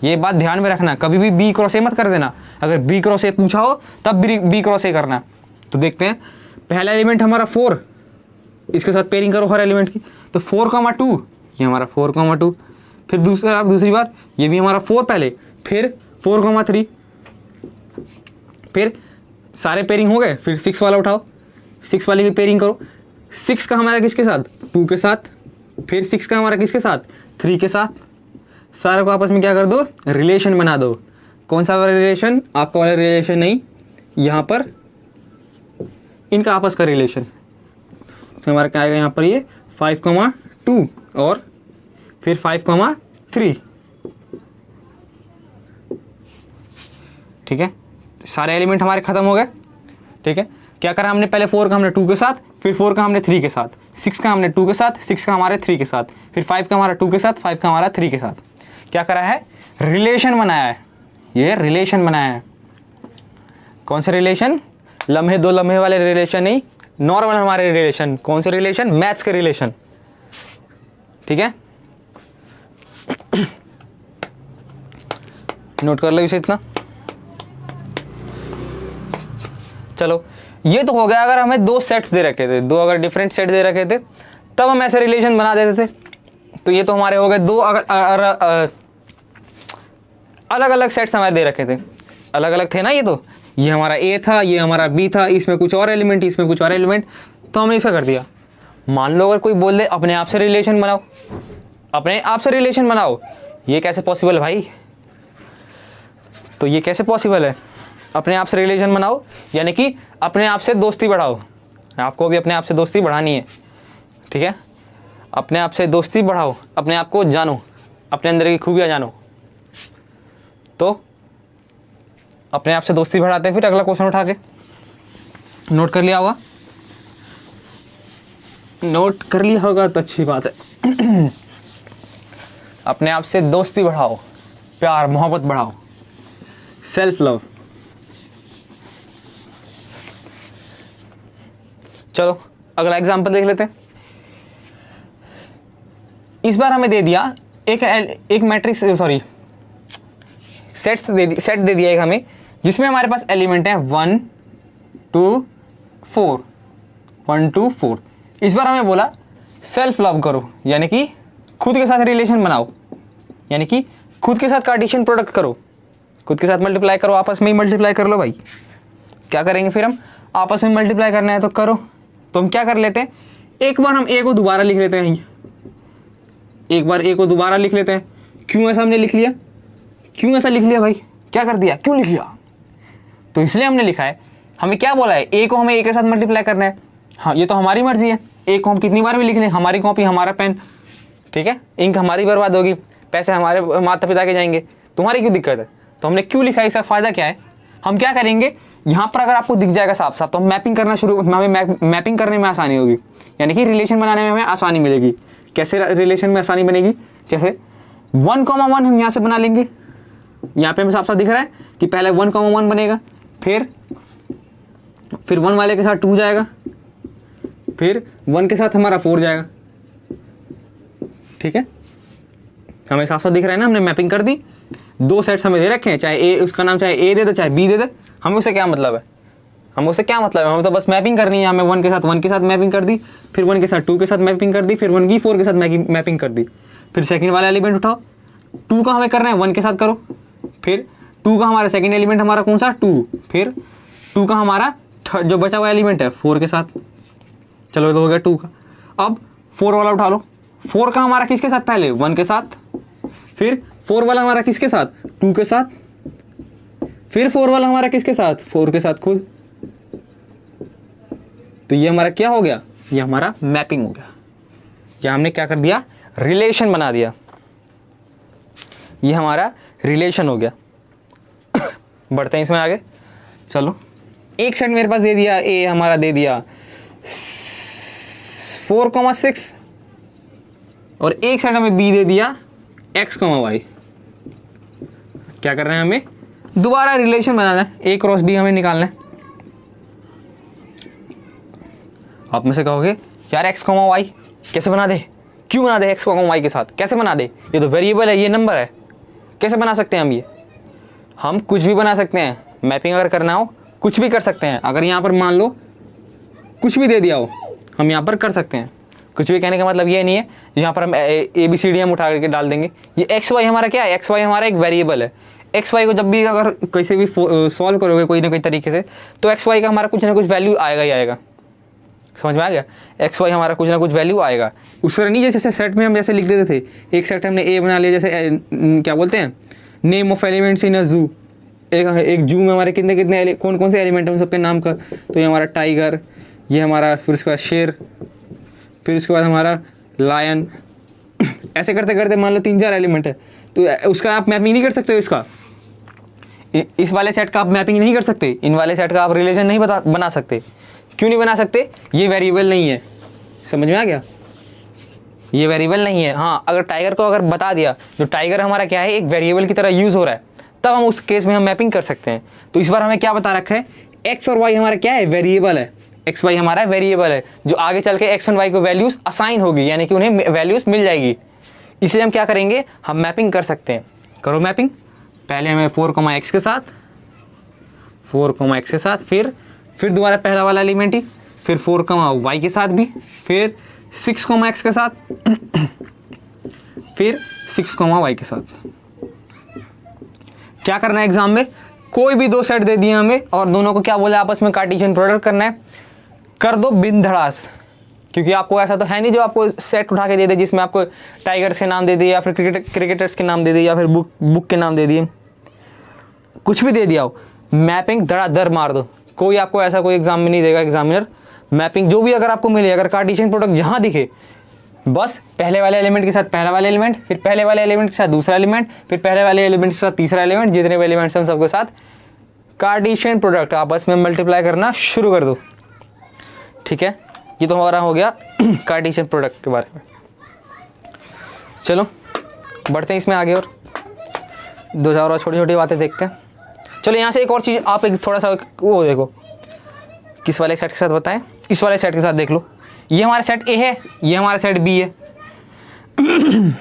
ये बात ध्यान में रखना, कभी भी बी क्रॉस ए मत कर देना। अगर बी क्रॉस ए पूछा हो तब बी क्रॉस ए करना। तो देखते हैं, पहला एलिमेंट हमारा 4, इसके साथ पेयरिंग करो हर एलिमेंट की। तो 4,2, ये हमारा 4,2, फिर दूसरी बार ये भी हमारा 4 पहले, फिर 4,3, फिर सारे पेयरिंग हो गए, फिर 6 वाला उठाओ, 6 वाले की पेयरिंग करो। 6 का हमारा किसके साथ, 2 के साथ, फिर 6 का हमारा किसके साथ, 3 के साथ। सारे को आपस में क्या कर दो, रिलेशन बना दो। कौन सा वाला रिलेशन, आपका वाला रिलेशन नहीं, यहाँ पर इनका आपस का रिलेशन। तो हमारा क्या आएगा यहाँ पर, ये 5,2 और फिर 5,3। ठीक है, सारे एलिमेंट हमारे खत्म हो गए। ठीक है, क्या करा हमने, पहले 4 का हमने 2 के साथ, फिर 4 का हमने 3 के साथ, 6 का हमने 2 के साथ, 6 का हमारे 3 के साथ, फिर 5 का हमारा 2 के साथ, 5 का हमारा 3 के साथ। क्या करा है, रिलेशन बनाया है। ये रिलेशन बनाया है। कौन से रिलेशन, लम्हे दो लम्हे वाले रिलेशन नहीं, नॉर्मल हमारे रिलेशन। कौन से रिलेशन, मैथ्स के रिलेशन। ठीक है, नोट कर लो इसे इतना। चलो, ये तो हो गया अगर हमें 2 सेट्स दे रखे थे, 2 अगर डिफरेंट सेट दे रखे थे तब हम ऐसे रिलेशन बना देते थे। तो ये तो हमारे हो गए 2 अगर अलग अलग सेट्स हमारे दे रखे थे, अलग अलग थे ना। ये हमारा ए था, ये हमारा बी था, इसमें कुछ और एलिमेंट, इसमें कुछ और एलिमेंट, तो हमने इसका कर दिया। मान लो अगर कोई बोल दे अपने आप से रिलेशन बनाओ, अपने आप से रिलेशन बनाओ, ये कैसे पॉसिबल है भाई। तो ये कैसे पॉसिबल है, अपने आप से रिलेशन बनाओ यानी कि अपने आप से दोस्ती बढ़ाओ। आपको भी अपने आप से दोस्ती बढ़ानी है। ठीक है, अपने आप से दोस्ती बढ़ाओ, अपने आप को जानो, अपने अंदर की खूबियाँ जानो। तो अपने आप से दोस्ती बढ़ाते हैं। फिर अगला क्वेश्चन उठा के नोट कर लिया होगा, नोट कर लिया होगा तो अच्छी बात है। अपने आप से दोस्ती बढ़ाओ, प्यार मोहब्बत बढ़ाओ, सेल्फ लव। चलो अगला एग्जांपल देख लेते हैं। इस बार हमें दे दिया एक मैट्रिक्स, सॉरी सेट दे दिया एक हमें, जिसमें हमारे पास एलिमेंट है 1, 2, 4, 1, 2, 4। इस बार हमें बोला सेल्फ लव करो, यानी कि खुद के साथ रिलेशन बनाओ, यानी कि खुद के साथ कार्टेशियन प्रोडक्ट करो, खुद के साथ मल्टीप्लाई करो, आपस में ही मल्टीप्लाई कर लो भाई। क्या करेंगे फिर हम, आपस में मल्टीप्लाई करना है तो करो। तो हम क्या कर लेते हैं, एक बार हम ए को दोबारा लिख लेते हैं, एक बार ए को दोबारा लिख लेते हैं। क्यों ऐसा हमने लिख लिया, क्यों ऐसा लिख लिया भाई, क्या कर दिया, क्यों लिख लिया। तो इसलिए हमने लिखा है, हमें क्या बोला है, ए को हमें ए के साथ मल्टीप्लाई करना है। हाँ, ये तो हमारी मर्जी है, ए को हम कितनी बार भी लिख लें, हमारी कॉपी हमारा पेन। ठीक है, इंक हमारी बर्बाद होगी, पैसे हमारे माता पिता के जाएंगे, तुम्हारी क्यों दिक्कत है। तो हमने क्यों लिखा है, इसका फ़ायदा क्या है। हम क्या करेंगे, यहाँ पर अगर आपको दिख जाएगा साफ साफ, तो हम मैपिंग करना शुरू, हमें मैपिंग करने में आसानी होगी, यानी कि रिलेशन बनाने में हमें आसानी मिलेगी। कैसे रिलेशन में आसानी बनेगी, जैसे 1,1 हम यहाँ से बना लेंगे, यहाँ पे हमें साफ साफ दिख रहा है कि पहले 1,1 बनेगा, फिर 1 वाले के साथ 2 जाएगा, फिर 1 के साथ हमारा 4 जाएगा। ठीक है, हमें साफ साफ दिख रहा है ना, हमने मैपिंग कर दी। 2 सेट्स हमें दे रखे हैं, चाहे ए, उसका नाम चाहे ए दे दे चाहे बी दे दे, हमें उससे क्या मतलब है, हमें तो बस मैपिंग करनी है। हमें 1 के साथ मैपिंग कर दी, फिर 1 के साथ 2 के साथ मैपिंग कर दी, फिर 1 की 4 के साथ मैपिंग कर दी। फिर सेकंड वाला एलिमेंट उठाओ, 2 का हमें करना है 1 के साथ करो, फिर 2 का हमारा सेकंड एलिमेंट हमारा कौन सा 2, फिर 2 का हमारा जो बचा हुआ एलिमेंट है 4 के साथ। चलो ये तो हो गया 2 का। अब 4 वाला उठा लो, 4 का हमारा किसके साथ, पहले 1 के साथ, फिर 4 वाला हमारा किसके साथ 2 के साथ, फिर 4 वाला हमारा किसके साथ 4 के साथ खुद। तो ये हमारा क्या हो गया, ये हमारा मैपिंग हो गया। या हमने क्या कर दिया, रिलेशन बना दिया, ये हमारा रिलेशन हो गया। बढ़ते हैं इसमें आगे। चलो एक सेट मेरे पास दे दिया, ए हमारा दे दिया 4,6 और एक सेट हमें बी दे दिया x,y। क्या कर रहे हैं, हमें दोबारा रिलेशन बनाना है, ए क्रॉस बी हमें निकालना है। आप में से कहोगे यार x,y कैसे बना दे, क्यों बना दे x,y के साथ, कैसे बना दे, ये तो वेरिएबल है, ये नंबर है, कैसे बना सकते हैं हम ये। हम कुछ भी बना सकते हैं, मैपिंग अगर करना हो कुछ भी कर सकते हैं। अगर यहाँ पर मान लो कुछ भी दे दिया हो, हम यहाँ पर कर सकते हैं। कुछ भी कहने का मतलब ये नहीं है यहाँ पर हम ABCD हम उठा करके डाल देंगे। ये XY हमारा क्या है, XY हमारा एक वेरिएबल है। XY को जब भी अगर कैसे भी सॉल्व करोगे कोई ना कोई तरीके से, तो XY का हमारा कुछ ना कुछ वैल्यू आएगा ही आएगा। समझ में आ गया, XY हमारा कुछ ना कुछ वैल्यू आएगा। उस तरह नहीं जैसे सेट में हम जैसे लिख देते थे, एक सेट हमने ए बना लिया, जैसे क्या बोलते हैं, नेम ऑफ एलिमेंट्स इन अ जू। एक जू में हमारे कितने कितने कौन कौन से एलिमेंट हैं उन सबके नाम का। तो ये हमारा टाइगर, ये हमारा, फिर उसके बाद शेर, फिर उसके बाद हमारा लायन। ऐसे करते करते मान लो 3-4 एलिमेंट है, तो उसका आप मैपिंग नहीं कर सकते हो। इसका इस वाले सेट का आप मैपिंग नहीं कर सकते, इन वाले सेट का आप रिलेशन नहीं बना सकते। क्यों नहीं बना सकते, ये वेरिएबल नहीं है। समझ में आ गया, ये वेरिएबल नहीं है। हाँ, अगर टाइगर को अगर बता दिया, जो टाइगर हमारा क्या है एक वेरिएबल की तरह यूज़ हो रहा है, तब हम उस केस में हम मैपिंग कर सकते हैं। तो इस बार हमें क्या बता रखा है, एक्स और वाई हमारा क्या है, वेरिएबल है। एक्स वाई हमारा वेरिएबल है, जो आगे चल के एक्स एंड वाई को वैल्यूज असाइन होगी, यानी कि उन्हें वैल्यूज मिल जाएगी। इसलिए हम क्या करेंगे, हम मैपिंग कर सकते हैं। करो मैपिंग। पहले हमें 4,x के साथ, 4,x के साथ, फिर दोबारा पहला वाला एलिमेंट ही, फिर 4,y के साथ भी, फिर 6,x के साथ, फिर 6,y के साथ। क्या करना है एग्जाम में, कोई भी 2 सेट दे दिए हमें और दोनों को क्या बोले, आपस में कार्टेशियन प्रोडक्ट करना है। कर दो बिंधड़ास, क्योंकि आपको ऐसा तो है नहीं जो आपको सेट उठा के दे दे जिसमें आपको टाइगर्स के नाम दे दिए या फिर क्रिकेटर्स के नाम दे दिए या फिर बुक के नाम दे दिए, कुछ भी दे दिया हो, मैपिंग धड़ाधड़ मार दो। कोई आपको ऐसा कोई एग्जाम में नहीं देगा एग्जामिनर। मैपिंग जो भी अगर आपको मिले, अगर कार्टेशियन प्रोडक्ट जहाँ दिखे, बस पहले वाले एलिमेंट के साथ पहला वाला एलिमेंट, फिर पहले वाले एलिमेंट के साथ दूसरा एलिमेंट, फिर पहले वाले एलिमेंट के साथ तीसरा एलिमेंट, जितने भी एलिमेंट्स हैं सबके साथ कार्टेशियन प्रोडक्ट आपस में मल्टीप्लाई करना शुरू कर दो। ठीक है, ये तो हमारा हो गया कार्टेशियन प्रोडक्ट के बारे में। चलो बढ़ते हैं इसमें आगे और 2 और छोटी छोटी बातें देखते हैं। चलो यहाँ से एक और चीज़ आप एक थोड़ा सा वो देखो, किस वाले सेट के साथ बताएं, इस वाले सेट के साथ देख लो। ये हमारा सेट ए है, ये हमारा सेट बी है।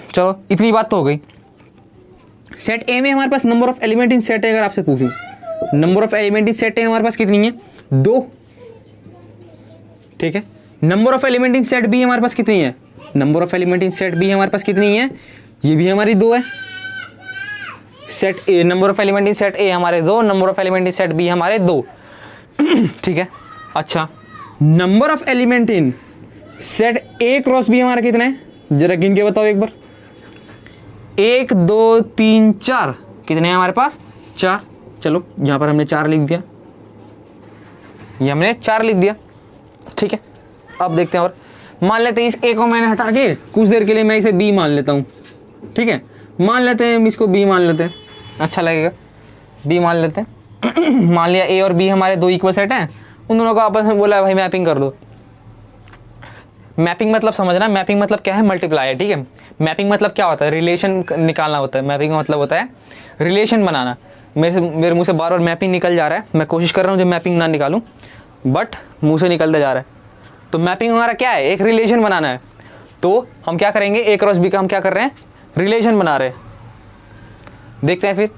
चलो इतनी बात तो हो गई। सेट ए में हमारे पास number of element in set है, अगर आपसे पूछूं number of element in set है हमारे पास कितनी है, 2। ठीक है, number of element in set B हमारे पास कितनी है, number of element in set B हमारे पास कितनी है, ये भी हमारी 2 है। Set A, number of element in set A हमारे 2, number of element in set B हमारे 2। ठीक है, अच्छा number of element in set A cross B हमारा कितना है, जरा गिन के बताओ एक बार। 1 2 3 4 कितने हैं हमारे पास, 4। चलो यहाँ पर हमने 4 लिख दिया, ये हमने 4 लिख दिया। ठीक है, अब देखते हैं और मान लेते हैं इस ए को मैंने हटा के कुछ देर के लिए मैं इसे बी मान लेता हूँ। ठीक है, मान लेते हैं इसको बी मान लेते हैं, अच्छा लगेगा, बी मान लेते हैं। मान लिया ए और बी हमारे 2 इक्वल सेट हैं, उन दोनों को आपस में बोला भाई मैपिंग कर दो। मैपिंग मतलब समझना, मैपिंग मतलब क्या है, मल्टीप्लाई है, ठीक है। मैपिंग मतलब क्या होता है, रिलेशन निकालना होता है। मैपिंग का मतलब होता है रिलेशन बनाना। मेरे मुंह से बार बार मैपिंग निकल जा रहा है, मैं कोशिश कर रहा हूँ जब मैपिंग ना निकालूं, बट मुंह से निकलता जा रहा है। तो मैपिंग हमारा क्या है, एक रिलेशन बनाना है। तो हम क्या करेंगे, ए क्रॉस बी का हम क्या कर रहे हैं, रिलेशन बना रहे हैं। देखते हैं फिर।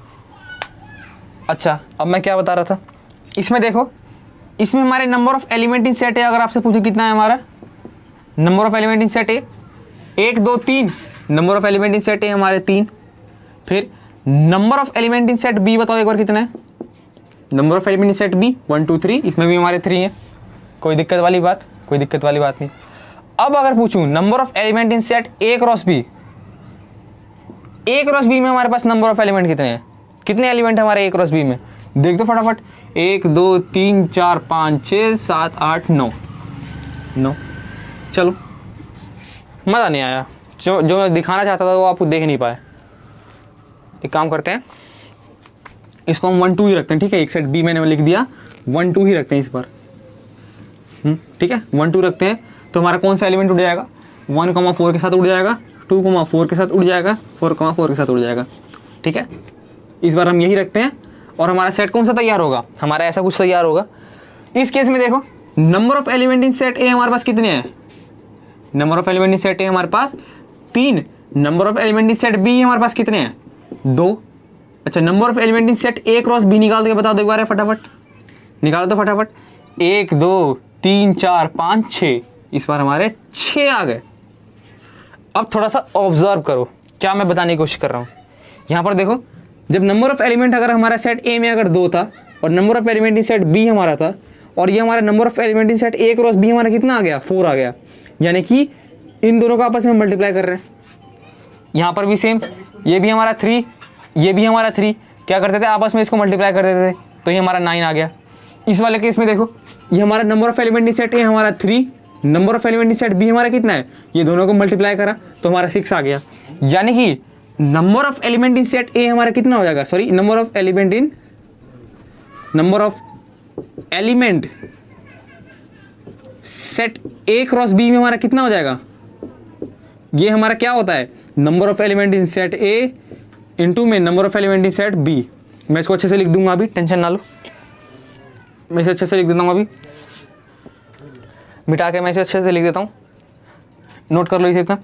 अच्छा, अब मैं क्या बता रहा था, इसमें देखो, इसमें हमारे number of element in set है। अगर आपसे पूछो कितना है हमारा number of element in set है, 1 2 3 number of element in set है हमारे 3। फिर number of element in set B बताओ एक बार कितना है, number of element in set B 1 2 3, इसमें भी हमारे 3 है। कोई दिक्कत वाली बात, कोई दिक्कत वाली बात नहीं। अब अगर पूछूं number of element in set A cross B, A cross B में हमारे पास नंबर ऑफ एलिमेंट कितने हैं, कितने एलिमेंट है हमारे ए क्रॉस बी में, देख दो फटाफट। 1 2 3 4 5 6 7 8 9 9। चलो, मज़ा नहीं आया, जो मैं दिखाना चाहता था वो आप देख नहीं पाए। एक काम करते हैं, इसको हम 1 2 ही रखते हैं, ठीक है। एक सेट बी मैंने लिख दिया, 1 2 ही रखते हैं इस बार, ठीक है। 1 2 रखते हैं तो हमारा कौन सा एलिमेंट उड़ जाएगा, 1,4 के साथ उड़ जाएगा, 2,4 के साथ उड़ जाएगा, 4,4 के साथ उड़ जाएगा, ठीक है। इस बार हम यही रखते हैं और हमारा सेट कौन सा तैयार होगा, हमारा ऐसा कुछ तैयार होगा। इस केस में देखो, number of element in set A हमारे पास कितने हैं, number of element in set A हमारे पास 3, number of element in set B हमारे पास कितने हैं, 2। अच्छा, number of element in set A cross B निकाल के बता दो एक बार, फटाफट निकालो तो फटाफट। 1 2 3 4 5 6, इस बार हमारे 6 आ गए। अब थोड़ा सा ऑब्जर्व करो क्या मैं बताने की कोशिश कर रहा हूँ। यहाँ पर देखो, जब नंबर ऑफ एलिमेंट अगर हमारा सेट ए में अगर 2 था और number of element in set B हमारा था, और ये हमारा number of element in set A cross B हमारा कितना आ गया, 4 आ गया। यानी कि इन दोनों को आपस में मल्टीप्लाई कर रहे हैं। यहाँ पर भी सेम, ये भी हमारा 3, ये भी हमारा 3, क्या करते थे आपस में इसको मल्टीप्लाई कर देते थे, तो ये हमारा 9 आ गया। इस वाले केस में देखो, ये हमारा number of element in set A हमारा 3, number of element in set B हमारा कितना है, ये दोनों को मल्टीप्लाई करा तो हमारा 6 आ गया। यानी कि number of element in set A हमारा कितना हो जाएगा, sorry, number of element set A cross B में हमारा कितना हो जाएगा, ये हमारा क्या होता है, number of element in set A into में number of element in set B. मैं इसको अच्छे से लिख दूंगा, अभी टेंशन ना लो, मैं इसे अच्छे से लिख देता हूँ, अभी मिटा के मैं इसे अच्छे से लिख देता हूँ, नोट कर लो इसे इतना।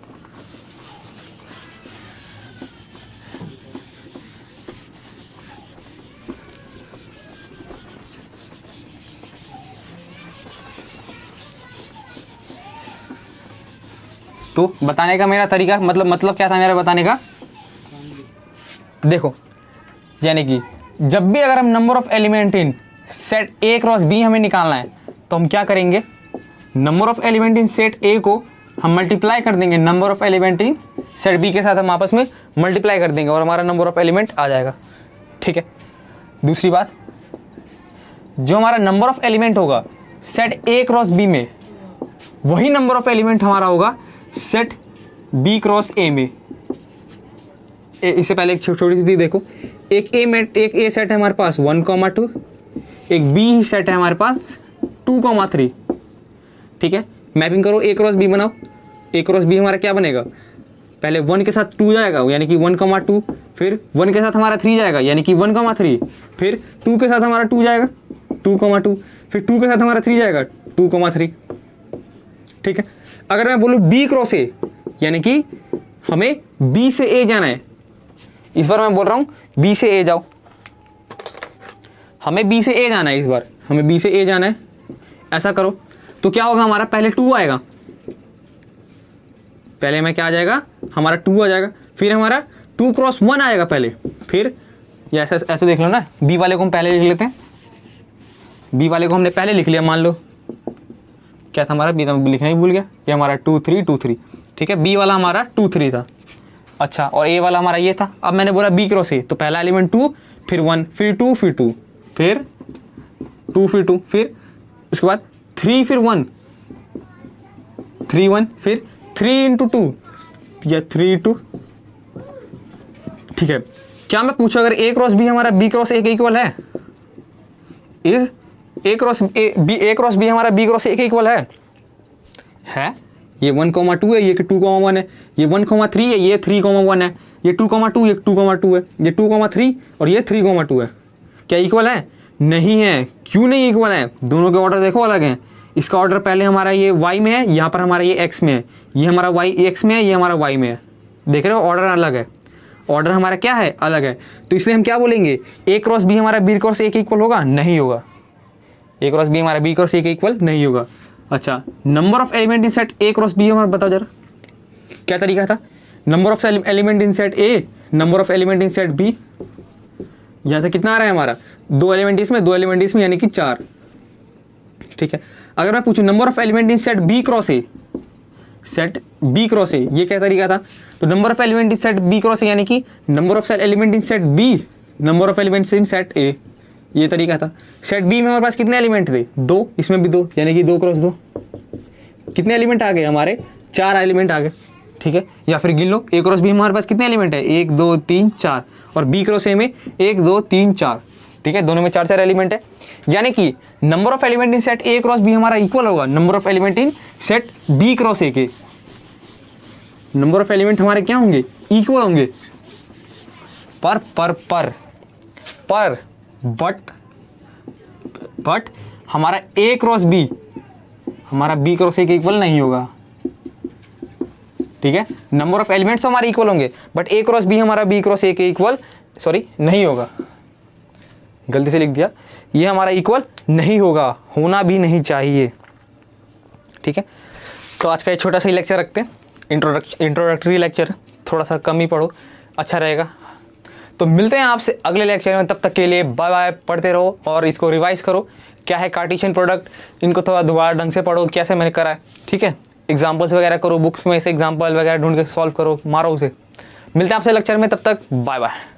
तो बताने का मेरा तरीका मतलब क्या था मेरा बताने का, देखो, यानी कि जब भी अगर हम number of element in set A cross B हमें निकालना है तो हम क्या करेंगे, number of element in set A को हम मल्टीप्लाई कर देंगे number of element in set B के साथ, हम आपस में मल्टीप्लाई कर देंगे और हमारा नंबर ऑफ एलिमेंट आ जाएगा, ठीक है। दूसरी बात, जो हमारा नंबर ऑफ एलिमेंट होगा सेट ए क्रॉस बी में, वही नंबर ऑफ एलिमेंट हमारा होगा सेट बी क्रॉस ए में। इससे पहले एक छोटी सी चीज देखो, एक ए सेट है हमारे पास 1,2, एक बी सेट है हमारे पास 2,3, ठीक है। मैपिंग करो, ए क्रॉस बी बनाओ, ए क्रॉस बी हमारा क्या बनेगा, पहले 1 के साथ 2 जाएगा यानी कि 1,2, फिर 1 के साथ हमारा 3 जाएगा यानी कि 1,3, फिर 2 के साथ हमारा 2 जाएगा 2,2, फिर 2 के साथ हमारा 3 जाएगा 2,3, ठीक है। अगर मैं बोलूँ बी क्रॉस ए, यानी कि हमें बी से ए जाना है, इस बार मैं बोल रहा हूँ बी से ए जाओ, हमें बी से ए जाना है, इस बार हमें बी से ए जाना है। ऐसा करो तो क्या होगा, हमारा पहले 2 आएगा, पहले में क्या आ जाएगा, हमारा 2 आ जाएगा, फिर हमारा 2 क्रॉस 1 आएगा पहले, फिर ये ऐसे देख लो ना, बी वाले को हम पहले लिख लेते हैं, बी वाले को हमने पहले लिख लिया, मान लो क्या था हमारा, बी लिखना ही भूल गया, ये हमारा 2 3 2 3, ठीक है। बी वाला हमारा 2 3 था, अच्छा, और ए वाला हमारा ये था। अब मैंने बोला बी क्रॉस ए, तो पहला एलिमेंट 2, फिर 1, फिर 2, फिर 2, फिर 2, फिर 2, फिर उसके बाद 3, फिर 1, 3 1, फिर 3 × 2 या 3 2, ठीक है। क्या मैं पूछूं अगर ए क्रॉस बी हमारा बी क्रॉस ए के इक्वल है, इज ए क्रॉस बी हमारा बी क्रॉस ए के इक्वल है? ये 1,2 है, ये 2,1 है, ये 1,3 है, ये 3,1 है, ये 2,2, ये 2,2 है, ये 2,3 और ये 3,2 है। क्या इक्वल है? नहीं है। क्यों नहीं इक्वल है? दोनों के ऑर्डर देखो अलग हैं। इसका ऑर्डर पहले हमारा ये y में है, यहाँ पर हमारा ये x में है, ये हमारा y x में है, ये हमारा y में है। देख रहे हो, ऑर्डर अलग है। ऑर्डर हमारा क्या है? अलग है। तो इसलिए हम क्या बोलेंगे, a क्रॉस b हमारा b क्रॉस a के इक्वल होगा? नहीं होगा। a क्रॉस b हमारा b क्रॉस a के इक्वल नहीं होगा। अच्छा, number of element in set a cross b हमारा बताओ जरा, क्या तरीका था? Number of element in set a, number of element in set b। यहाँ से कितना आ रहा है हमारा? 2 एलिमेंट इसमें, 2 एलिमेंट इसमें, यानी कि 4। ठीक है। अगर मैं पूछूं number of element in set b cross a, set b cross a, ये क्या तरीका था? तो number of element in set b cross a यानी कि number of element in set b, number of elements in set a, ये तरीका था। सेट b में हमारे पास कितने एलिमेंट थे? 2, इसमें भी 2, यानी कि 2 क्रॉस 2। कितने एलिमेंट आ गए हमारे? 4 एलिमेंट आ गए। ठीक है। या फिर गिन लो, a क्रॉस b हमारे पास कितने एलिमेंट है? 1 2 3 4, और b क्रॉस a में 1 2 3 4। ठीक है, दोनों में 4 एलिमेंट है, यानी कि number of element in set a cross b हमारा इक्वल होगा number of element in set b cross a के। नंबर ऑफ एलिमेंट हमारे क्या होंगे? इक्वल होंगे। पर बट हमारा a क्रॉस b हमारा b क्रॉस a के इक्वल नहीं होगा। ठीक है, नंबर ऑफ एलिमेंट्स तो हमारे इक्वल होंगे, बट a क्रॉस b हमारा b क्रॉस a के इक्वल नहीं होगा। गलती से लिख दिया, ये हमारा इक्वल नहीं होगा, होना भी नहीं चाहिए। ठीक है, तो आज का ये छोटा सा ही लेक्चर रखते हैं, इंट्रोडक्टरी लेक्चर, थोड़ा सा कम ही पढ़ो, अच्छा रहेगा। तो मिलते हैं आपसे अगले लेक्चर में, तब तक के लिए बाय बाय। पढ़ते रहो और इसको रिवाइज करो, क्या है कार्टेशियन प्रोडक्ट, इनको थोड़ा दोबारा ढंग से पढ़ो, कैसे मैंने करा है। ठीक है, एग्जाम्पल्स वगैरह करो, बुक्स में से एग्जाम्पल वगैरह ढूंढ के सॉल्व करो, मारो उसे। मिलते हैं आपसे लेक्चर में, तब तक बाय बाय।